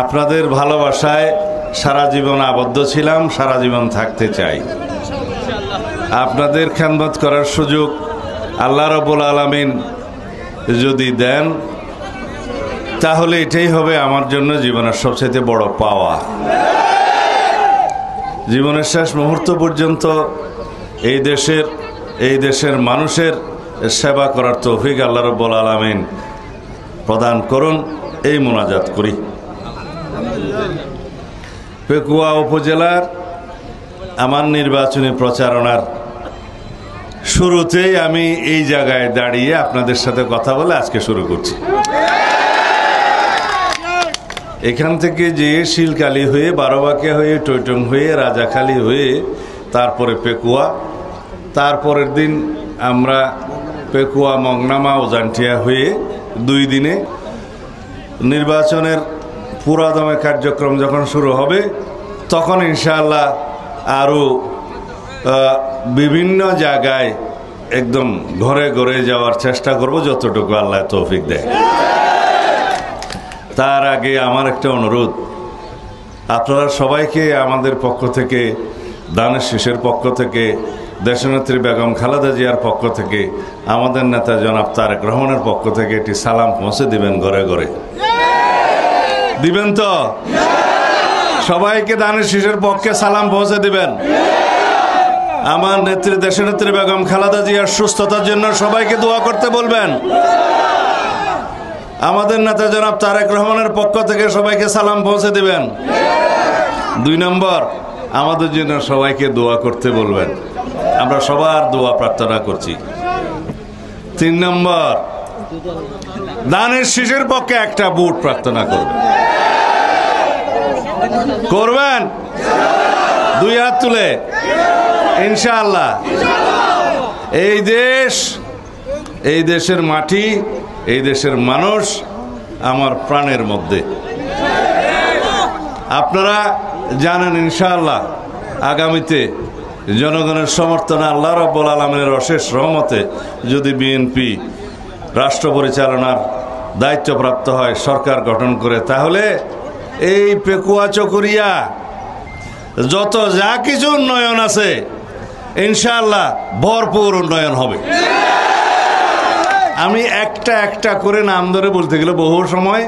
আপনাদের ভালোবাসায় সারা জীবন আবদ্ধ ছিলাম, সারা জীবন থাকতে চাই। আপনাদের খেদমত করার সুযোগ আল্লাহ রাব্বুল আলামিন যদি দেন, তাহলে এটাই হবে আমার জন্য জীবনের সবচেয়ে বড় পাওয়া। জীবনের শেষ মুহূর্ত পর্যন্ত এই দেশের মানুষের সেবা করার তৌফিক আল্লাহ রাব্বুল আলামিন প্রদান করুন, এই মোনাজাত করি। পেকুয়া উপজেলার আমার নির্বাচনী প্রচারণার শুরুতেই আমি এই জায়গায় দাঁড়িয়ে আপনাদের সাথে কথা বলে আজকে শুরু করছি। এখান থেকে যে শিলকালি হয়ে, বারোবাকিয়া হয়ে, টৈটং হয়ে, রাজাখালী হয়ে, তারপরে পেকুয়া, তারপরের দিন আমরা পেকুয়া, মংনামা, ওজানটিয়া হয়ে 2 দিনে নির্বাচনের পুরাদমে কার্যক্রম যখন শুরু হবে, তখন ইনশাআল্লাহ আরও বিভিন্ন জায়গায় একদম ঘরে ঘরে যাওয়ার চেষ্টা করব, যতটুকু আল্লাহ তৌফিক দেয়। তার আগে আমার একটা অনুরোধ, আপনারা সবাইকে আমাদের পক্ষ থেকে, দানের শীষের পক্ষ থেকে, দেশনেত্রী বেগম খালেদা জিয়ার পক্ষ থেকে, আমাদের নেতা জনাব তারেক রহমানের পক্ষ থেকে একটি সালাম পৌঁছে দিবেন ঘরে ঘরে। দিবেন তো? সবাইকে দানের শীষের পক্ষে সালাম পৌঁছে দিবেন। আমার নেত্রী, দেশনেত্রী বেগম খালেদা জিয়ার সুস্থতার জন্য সবাইকে দোয়া করতে বলবেন। আমাদের নেতা জনাব তারেক রহমানের পক্ষ থেকে সবাইকে সালাম পৌঁছে দিবেন। 2 নম্বর, আমাদের জন্য সবাইকে দোয়া করতে বলবেন। আমরা সবার দোয়া প্রার্থনা করছি। 3 নম্বর, দানের শীষের পক্ষে একটা ভোট প্রার্থনা করবেন। 2 হাত তুলে ইনশাআল্লাহ। এই দেশের মাটি, এই দেশের মানুষ আমার প্রাণের মধ্যে। আপনারা জানেন ইনশাআল্লাহ আগামীতে জনগণের সমর্থনে, আল্লাহ রাব্বুল আলামিনের অশেষ রহমতে যদি বিএনপি রাষ্ট্র পরিচালনার দায়িত্বপ্রাপ্ত হয়, সরকার গঠন করে, তাহলে এই পেকুয়া চকরিয়া যত যা কিছু উন্নয়ন আছে ইনশাআল্লাহ ভরপুর উন্নয়ন হবে। আমি একটা করে নাম ধরে বলতে গেলে বহু সময়